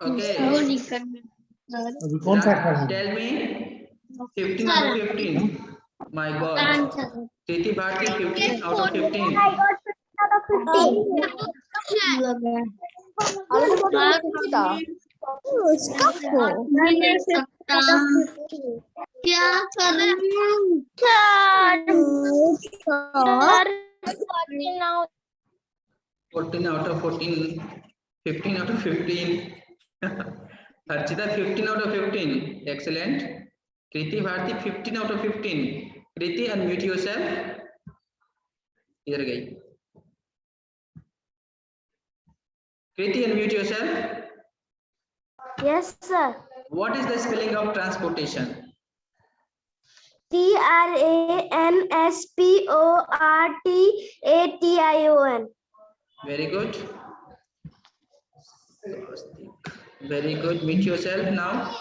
Okay. अभी कौन सा अक्षर है? Tell me 15 out of 15. My God. Kriti Bharti 15 out of 15. क्या करें? 14 out of 14. 15 out of 15. Harshita 15 out of 15. Excellent. Kriti Bharti 15 out of 15. Kriti, unmute yourself. इधर गई. Kriti, unmute yourself. Yes, sir. What is the spelling of transportation? TRANSPORTATION. Very good. Very good. Meet yourself now.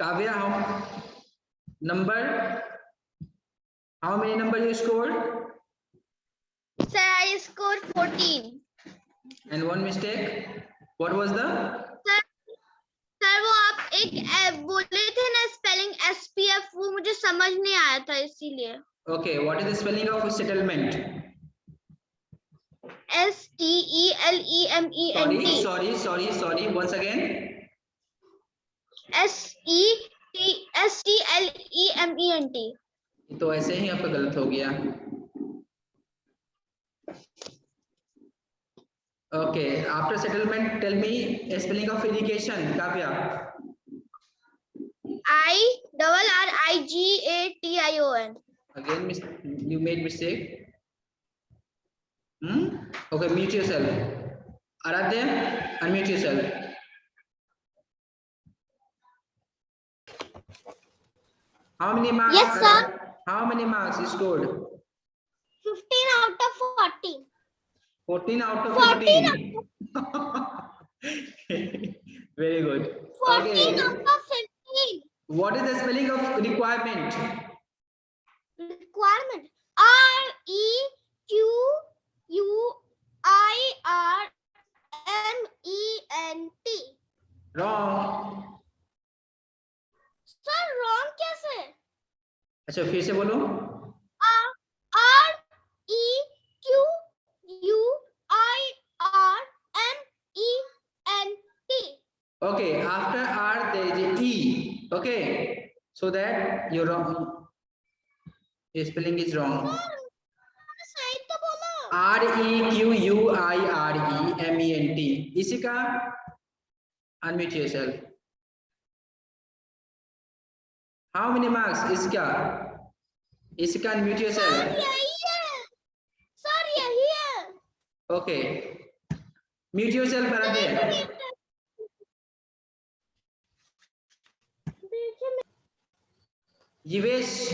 Kavya, how many number you scored? Sir, I scored 14. And one mistake. What was the? Sir वो आप एक बोले थे ना spelling SPF, वो मुझे समझ नहीं आया था इसीलिए. Okay, what is the spelling of settlement? STELEMENT. Sorry. Once again. STLEMENT. तो ऐसे ही आपका गलत हो गया. Okay, after settlement, tell me a spelling of irrigation, Kavya. IRRIGATION. Again, you made mistake. Okay, mute yourself. Aradhya, unmute yourself. How many marks? Yes, sir. How many marks you scored? 15 out of 14. 14 out of 15. Very good. 14 Okay. out of 15. What is the spelling of requirement? Requirement. REQUIRMENT. Wrong. Sir wrong कैसे? अच्छा फिर से बोलो. REQUIRMENT. Okay, after R there is a E. Okay, so that your wrong. Your spelling is wrong. सही तो बोलो. REQUIREMENT. इसी का unmute yourself. How many marks इसका? इसका unmute yourself. सर यही है. सर यही है. Okay. Mute yourself, Aradhya. Yuvesh.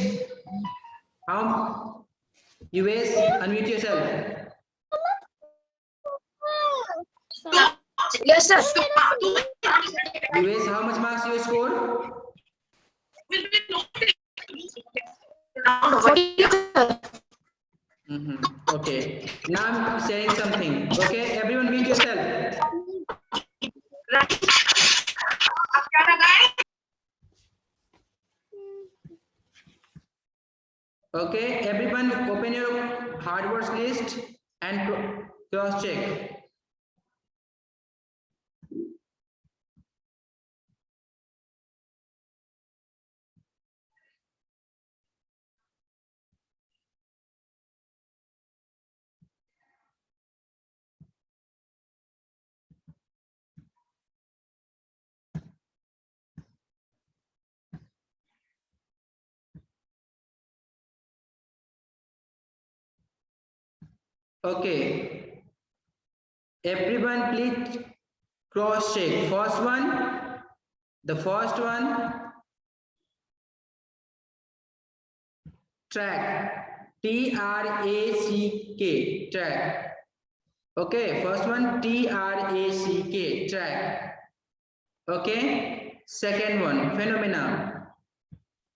Yuvesh, unmute yourself. Yes, sir. Yuvesh, how much marks you scored? Okay. Now I'm saying something. Okay, everyone mute yourself. Okay, everyone open your hard words list and cross check. Okay, everyone please cross check. The first one, track, TRACK, track. Okay, first one, TRACK, track. Okay, second one, phenomena,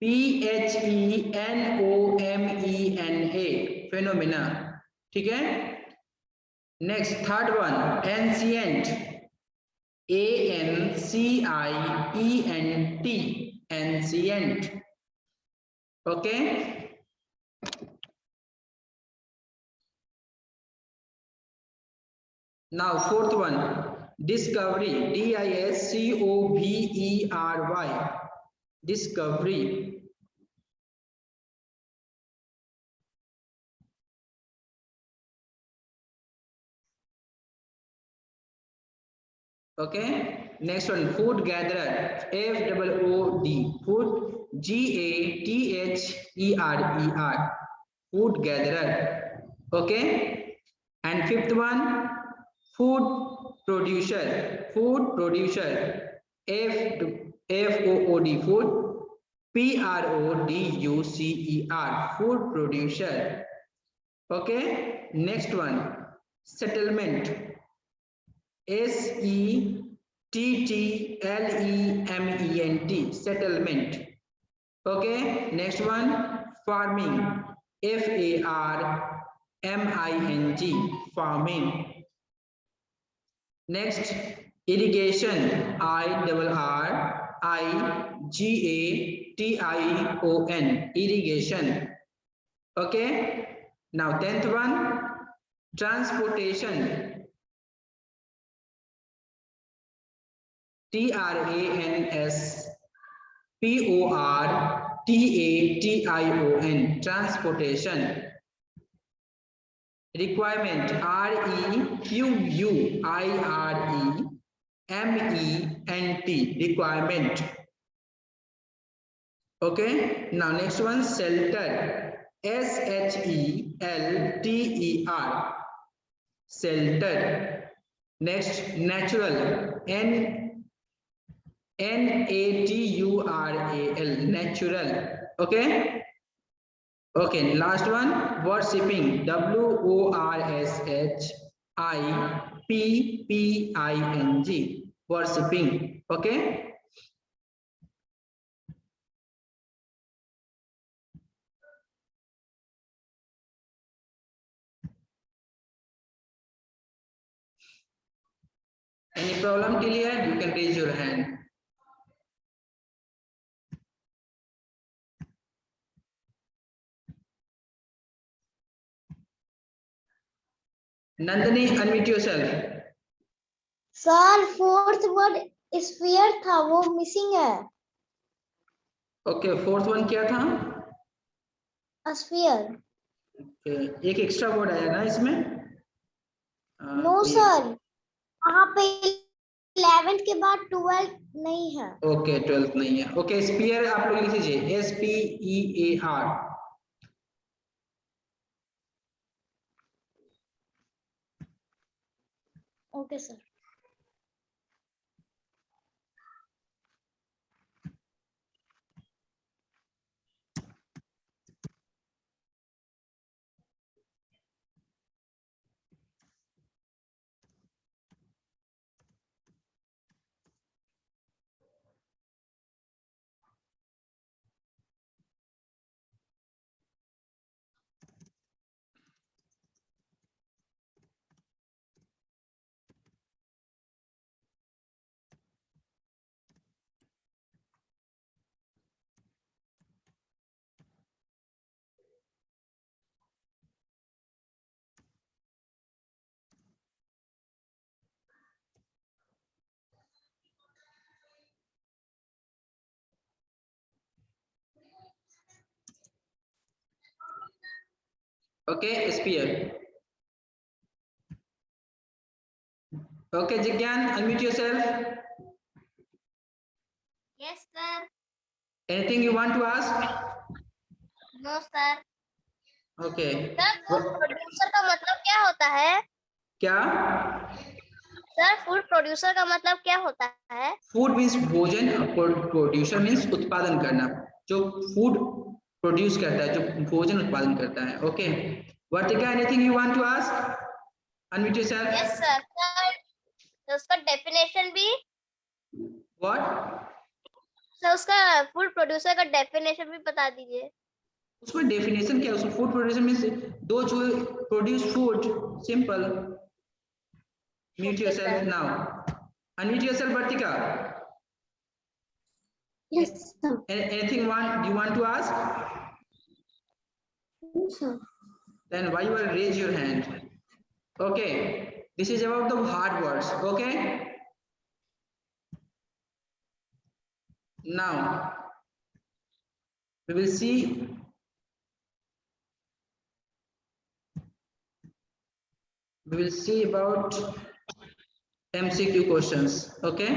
PHENOMENA, phenomena, ठीक है। Next third one ancient, ANCIENT, ancient, okay. Now fourth one discovery, DISCOVERY, discovery, okay। Next one food gatherer, FOOD, food, GATHERER, food gatherer, okay। And fifth one food producer, FOOD, food, PRODUCER, food producer, okay। Next one settlement, SETTLEMENT, settlement, okay। Next one farming, FARMING, farming। Next irrigation, IRRIGATION, irrigation, okay। Now 10th one transportation, TRANSPORTATION, transportation। requirement, REQUIREMENT, requirement, okay। Now next one shelter, SHELTER, shelter। Next natural, NATURAL, natural, okay। Okay, last one worshipping, WORSHIPPING, worshipping, okay। Any problem till here? You can raise your hand. Nandini, unmute yourself. Sir fourth word sphere था वो missing है। Okay, fourth one क्या था? Sphere. Okay, एक extra word आया ना इसमें? No sir, वहाँ पे 11th के बाद 12th नहीं है। ओके 12th नहीं है। ओके स्पीयर आप लोग लिख लीजिए, SPEAR। Okay sir. Okay spear. Okay Jigyan, unmute yourself. Yes, sir. Anything you want to ask? No, sir. Okay. Sir food producer का मतलब क्या होता है? क्या? सर फूड प्रोड्यूसर का मतलब क्या होता है? फूड मीन्स भोजन, प्रोड्यूसर मीन्स उत्पादन करना, जो फूड प्रोड्यूस करता है, जो भोजन उत्पादन करता है, okay. Vartika, anything you want to ask? Unmute yourself. Yes sir. Sir उसका डेफिनेशन भी? व्हाट? सर उसका फूड प्रोड्यूसर का डेफिनेशन भी बता दीजिए। उसमें डेफिनेशन क्या है? उसमें food producer means those who produce food. Simple. Mute yourself now. Unmute yourself, Bartika. Yes, sir. Anything you want to ask? No, sir. Then why you will raise your hand? Okay. This is about the hard words. Okay. Now we will see about MCQ questions. Okay.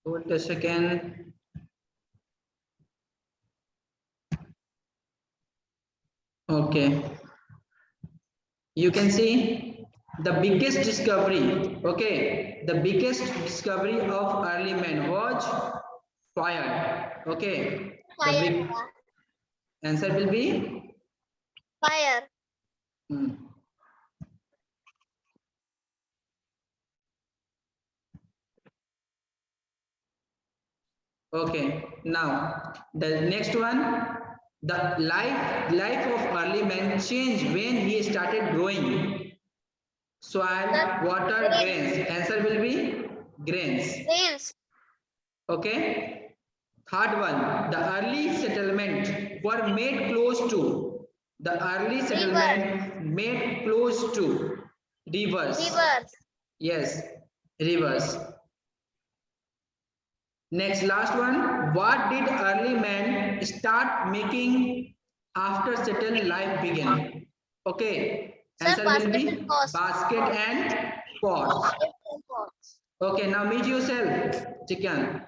Hold a second. Okay. You can see the biggest discovery. Okay. The biggest discovery of early man was fire. Okay. The big answer will be Fire. Okay. Now the next one, the life of early man changed when he started growing soil, water, grains. Answer will be grains. Grains. Okay. Third one, the early settlement were made close to. The early settlement made close to rivers. Rivers. Yes, rivers. Next, last one. What did early man start making after settled life began? Okay. Sir, Answer will basket be and pots. basket and pots. Okay, now meet yourself, Chicken.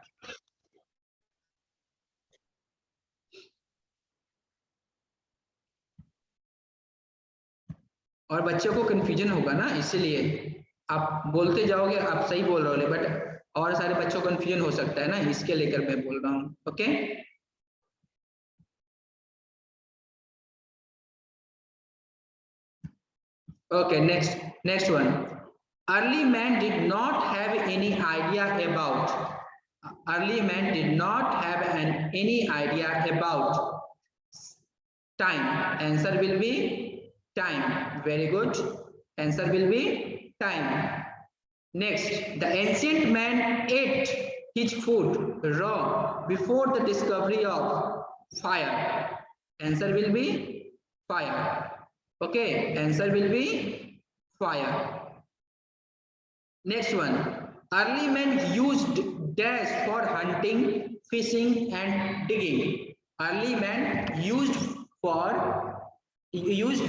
और बच्चों को confusion होगा ना, इसीलिए आप बोलते जाओगे, आप सही बोल रहे हो, बट और सारे बच्चों को कंफ्यूजन हो सकता है ना, इसके लेकर मैं बोल रहा हूँ. Okay. Okay, next one. Early man did not have any idea about. Early man did not have any idea about time. Answer will be time. Very good. Answer will be time. Next, the ancient man ate his food raw before the discovery of fire. Answer will be fire. Okay, answer will be fire. Next one, early men used dash for hunting, fishing and digging. Early men used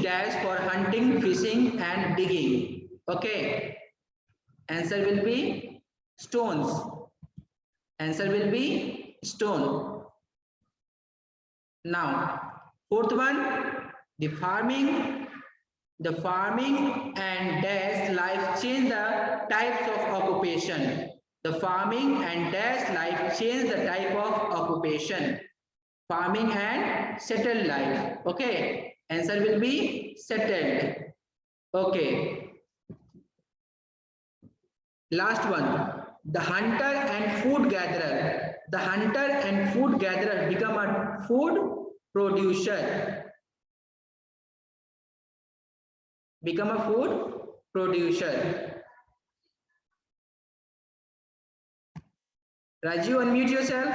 dash for hunting, fishing and digging. Okay, answer will be stones. Answer will be stone. Now, fourth one, the farming and dash life change the types of occupation. The farming and dash life change the type of occupation. Farming and settled life. Okay, answer will be settled. Okay. Last one, the hunter and food gatherer. The hunter and food gatherer become a food producer. Become a food producer. Raju, unmute yourself.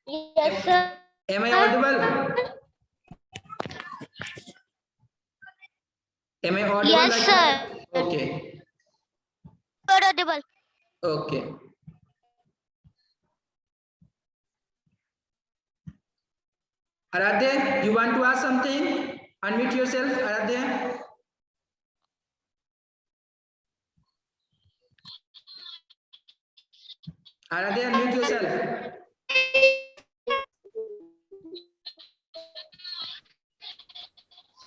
Yes, sir. Am I audible? Am I audible? Yes, sir. Okay. Audible. Okay. Aradhya, you want to ask something? Unmute yourself, Aradhya. Aradhya, unmute yourself.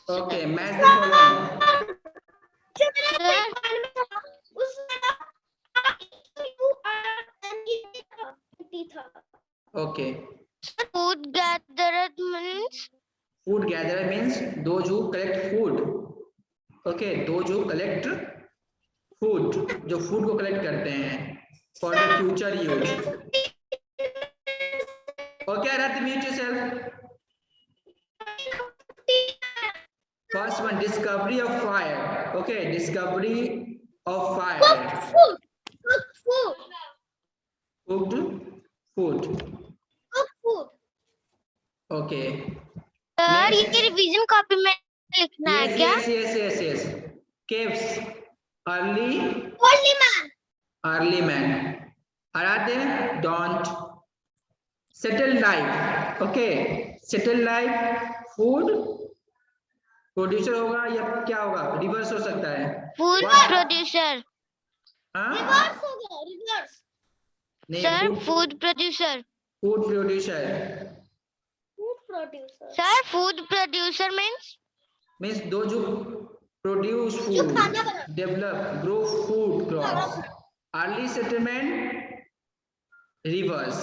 Okay, match the following. Okay. Food gatherer means Food gatherer means those who collect food. Okay, those who collect food, जो food को collect करते हैं for the future use. Okay, Aradhya, mute yourself. First one, discovery of fire. Okay, discovery of fire. Cooked food. Okay. Sir Next. ये revision copy में लिखना है क्या? Yes. Caves. Early man. Aradhya, don't. Settled life. Okay. Settled life. Food. Producer होगा या क्या होगा? Reverse हो सकता है. Food producer. हाँ? नहीं, sir food- food producer. food producer sir food producer means those who produce food, develop, grow food crops. Early settlement, rivers.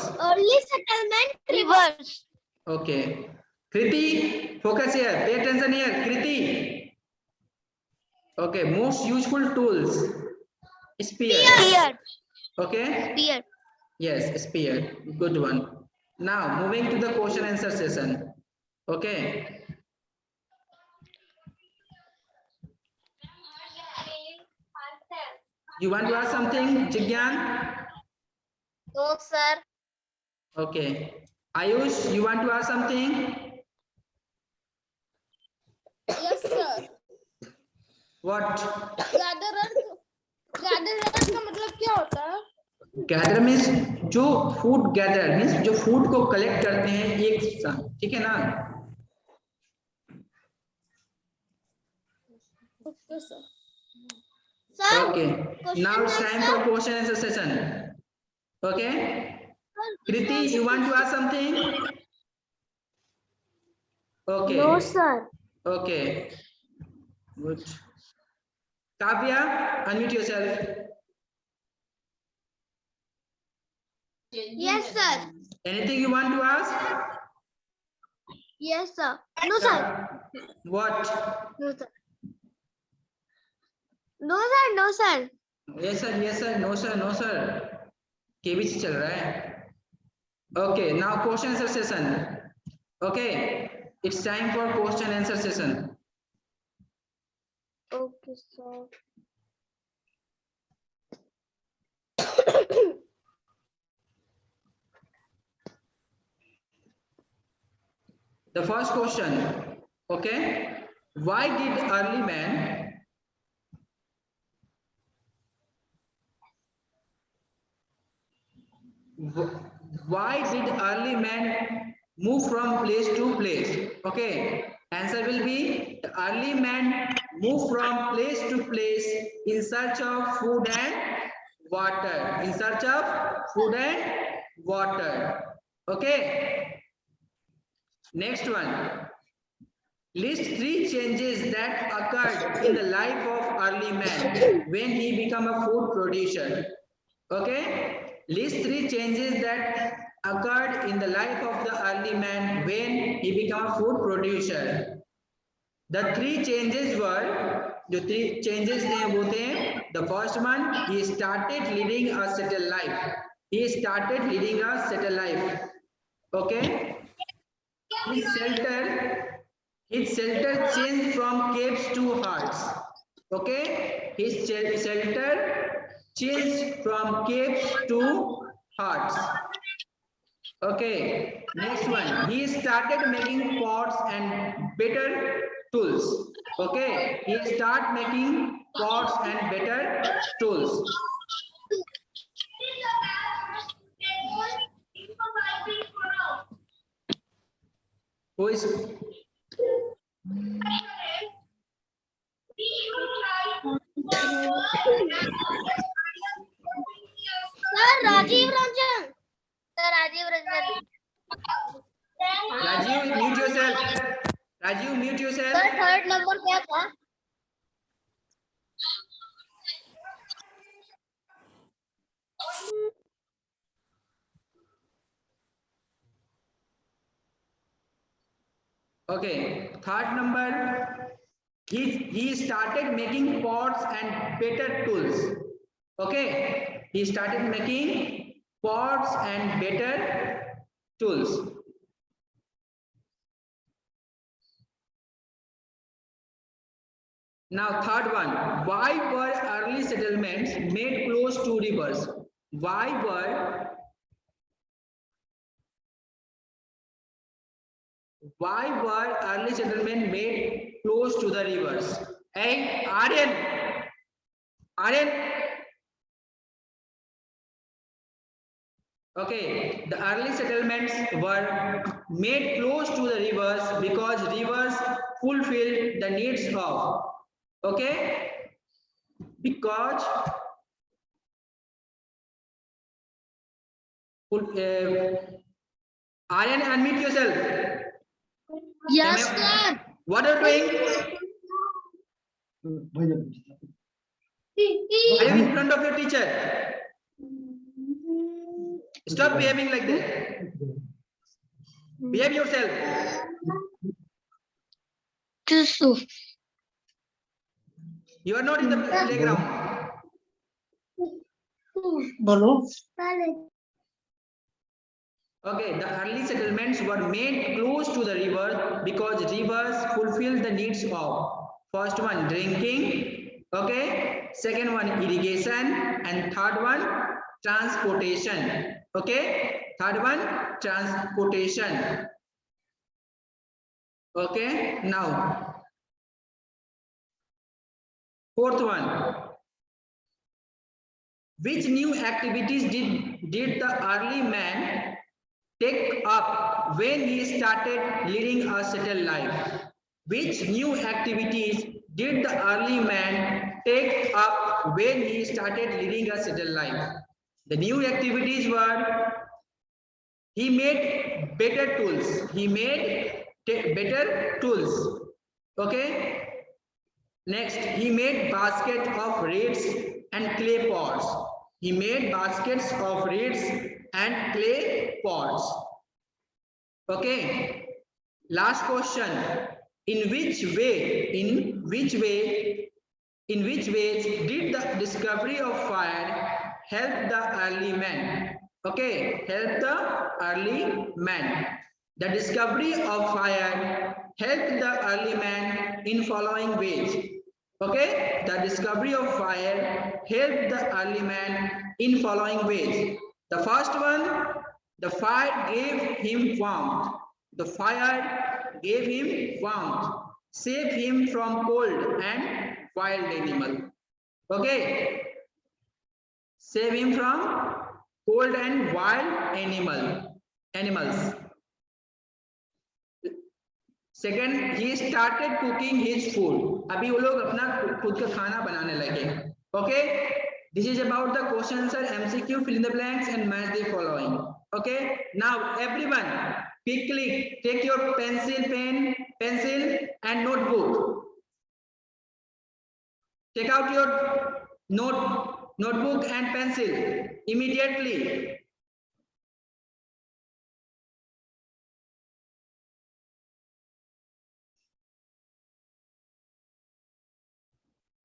Reverse. Okay. Kriti, focus here. Pay attention here. Kriti. Okay. Most useful tools. Spear. Spear. Okay. Spear. Yes, spear. Good one. Now moving to the question answer session. Okay. You want to ask something, Jigyan? No sir. Okay. Ayush, you want to ask something? Yes sir. What? gatherer का मतलब क्या होता है? Gather means जो food gather means जो food को collect करते हैं एक साथ, ठीक है ना? Okay sir. Okay. Now it's time for question answer session. Okay. Kriti, you want to ask something? Okay. No, sir. Okay. Good. Kavya, unmute yourself. Yes sir. Anything you want to ask? Yes sir. No sir. What? No sir. No sir. No sir. Yes sir, yes sir, no sir, no sir. KBC चल रहा है. Okay, now question answer session. Okay, it's time for question answer session. Okay, sir. The first question. Okay, why did early man move from place to place? Okay, answer will be the early man move from place to place in search of food and water. In search of food and water. Okay. Next one. List 3 changes that occurred in the life of early man when he became a food producer. Okay. List 3 changes that occurred in the life of the early man when he became a food producer. The 3 changes were, the 3 changes थे वो थे, the first one, he started leading a settled life. He started leading a settled life. Okay. His shelter changed from caves to huts. Okay. His shelter changed from caves to huts. Okay. Next one. He started making pots and better tools. Okay. He started making pots and better tools. Who is sir Rajiv Ranjan. Sir Rajiv Ranjan. Rajiv, mute yourself. Rajiv, mute yourself. Sir third number क्या था? Okay, third number, he started making pots and better tools. Okay, he started making pots and better tools. Now third one, why were early settlements made close to rivers? Why were early settlement made close to the rivers? Hey, Aryan. Okay, the early settlements were made close to the rivers because rivers fulfilled the needs of. Okay, because Aryan, unmute yourself. Yes, sir. What are you doing? Are you in front of your teacher? Stop behaving like that. Behave yourself. You are not in the playground. Okay, the early settlements were made close to the river because rivers fulfill the needs of first one drinking, okay, second one irrigation, and third one transportation. Okay, third one transportation. Okay, now fourth one, which new activities did the early man take up when he started leading a settled life? Which new activities did the early man take up when he started leading a settled life? The new activities were, he made better tools. He made better tools. Okay. Next, he made basket of reeds and clay pots. He made baskets of reeds and clay pots. Okay. Last question. In which ways did the discovery of fire help the early man? Okay, help the early man. The discovery of fire helped the early man in following ways. Okay, the discovery of fire helped the early man in following ways. The first one, the fire gave him warmth. The fire gave him warmth, saved him from cold and wild animal. Okay, save him from cold and wild animals. Second, he started cooking his food. अभी वो लोग अपना खुद का खाना बनाने लगे. Okay, this is about the question answer MCQ. Fill in the blanks and match the following. Okay, now everyone, quickly take your pencil and notebook. Take out your notebook and pencil immediately.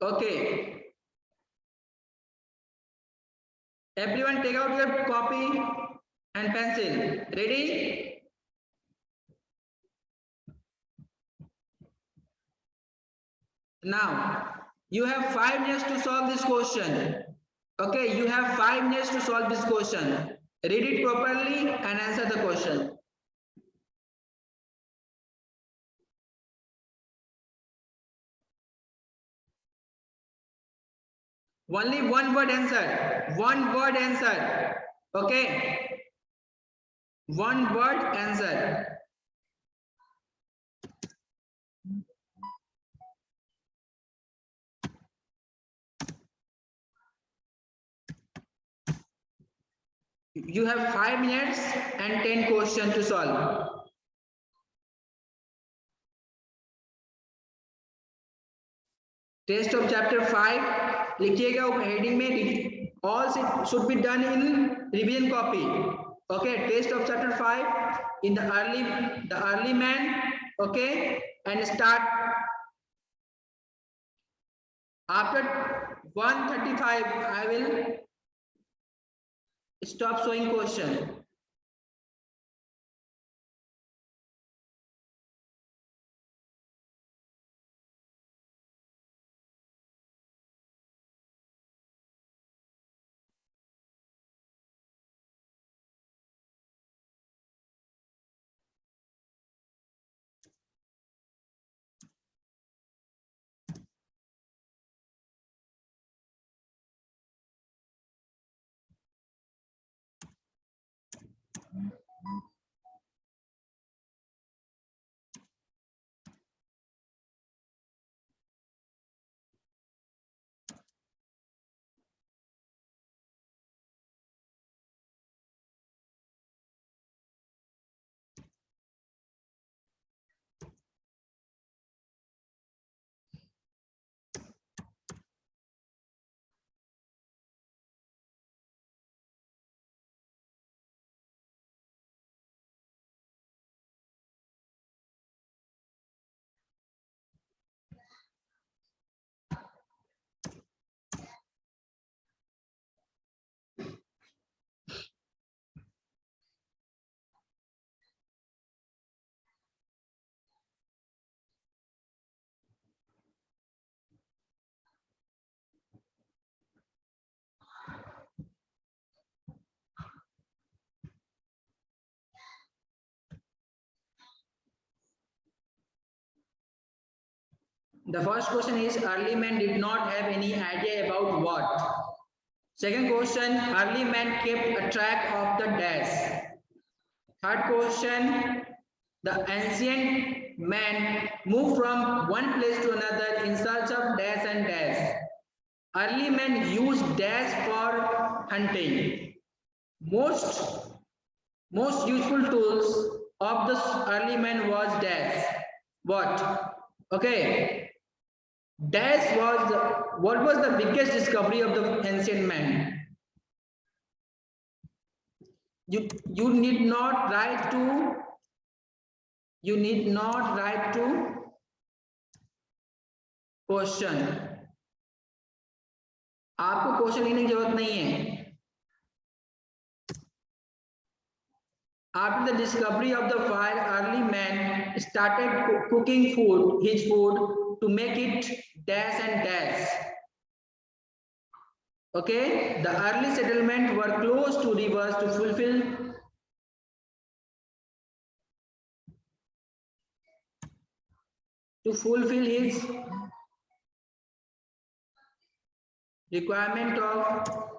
Okay. Everyone take out your copy and pencil. Ready? Now, you have 5 minutes to solve this question. Okay, you have 5 minutes to solve this question. Read it properly and answer the question. Only one word answer. One word answer. Okay. One word answer. You have 5 minutes and 10 questions to solve. Test of chapter 5 लिखिएगा heading में, all should be done in revision copy. Okay, test of chapter 5 in the early man. Okay, and start after 1:35. I will stop showing question. The first question is early man did not have any idea about what. Second question, early man kept a track of the dash. Third question, the ancient man moved from one place to another in search of dash and dash. Early man used dash for hunting. Most useful tools of the early man was dash. What? Okay. Dash was what was the biggest discovery of the ancient man? You need not write to question. आपको question लिखने की जरूरत नहीं है. After the discovery of the fire, early man started cooking his food to make it dash and dash. Okay, the early settlement were close to rivers to fulfill his requirement of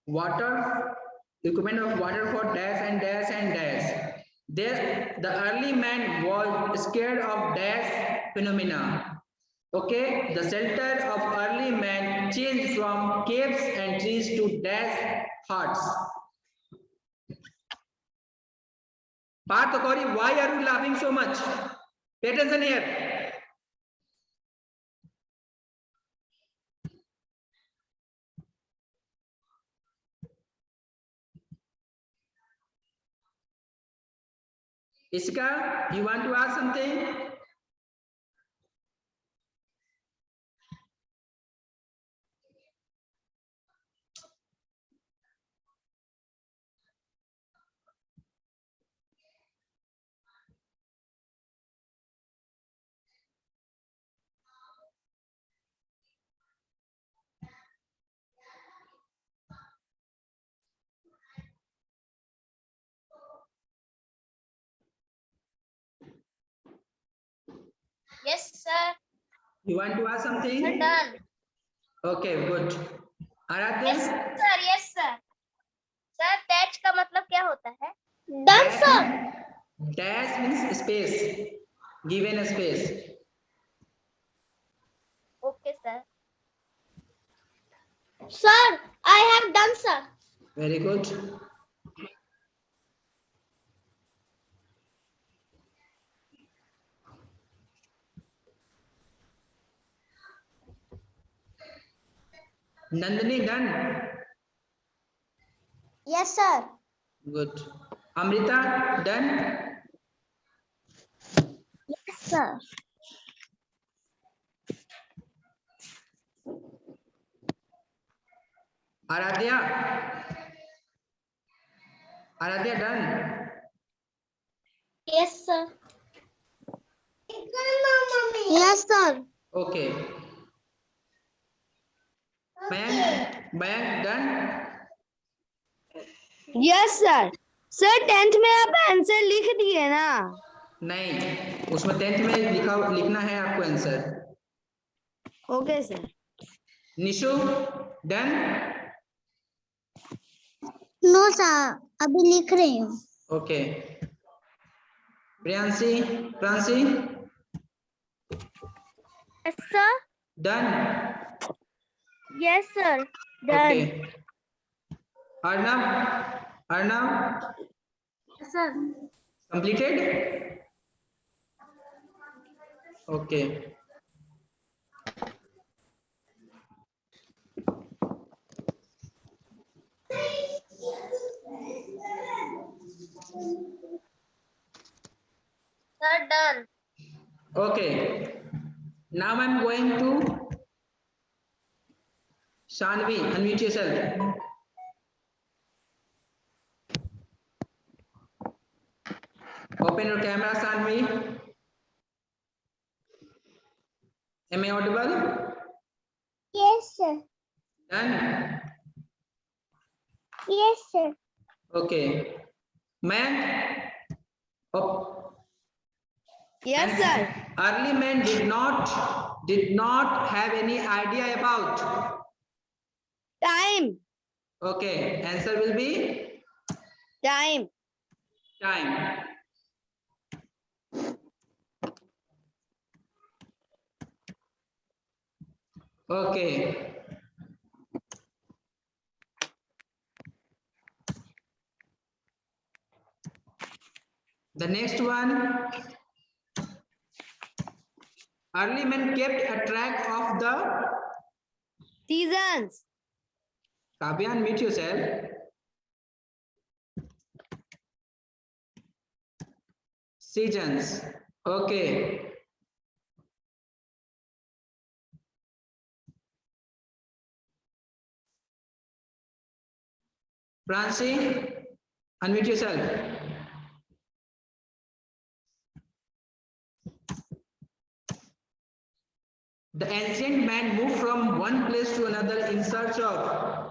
water, equipment of water for dash and dash and dash. There, the early man was scared of dash phenomena. Okay, the shelter of early man changed from caves and trees to dash huts. Parth Okori, why are you laughing so much? Pay attention here. Ishika, you want to ask something? Yes, sir. You want to ask something? Sir, done. Okay, good. Aradhya? Yes, sir. Yes, sir. Sir that का मतलब क्या होता है? Done, sir. Dash means space. Given a space. Okay sir. Sir, I have done, sir. Very good. Nandini done. Yes, sir. Good. Amrita done. Yes, sir. Aradhya. Aradhya done. Yes, sir. Yes, sir. Okay. Mayank done. Yes sir. Sir 10th में आप answer लिख दिए ना? नहीं, उसमें 10th में लिखना है आपको answer. Okay sir. Nishu done. No, sir. अभी लिख रही हूँ। Okay. Priyanshi Pranshi yes sir. Done. Yes sir. Okay. Arnav Arnav Sir. Completed. Okay. Sir done. Okay, now I'm going to Shanvi, unmute yourself. Open your camera, Shanvi. Am I audible? Yes, sir. Done. Yes, sir. Okay. Man. Oh. Yes And sir. early men did not have any idea about. Time. Okay, answer will be time. time. Okay. The next one. Early men kept a track of the. Seasons. Kavya, unmute yourself. Seasons. Okay. Prancy, unmute yourself. The ancient man moved from one place to another in search of.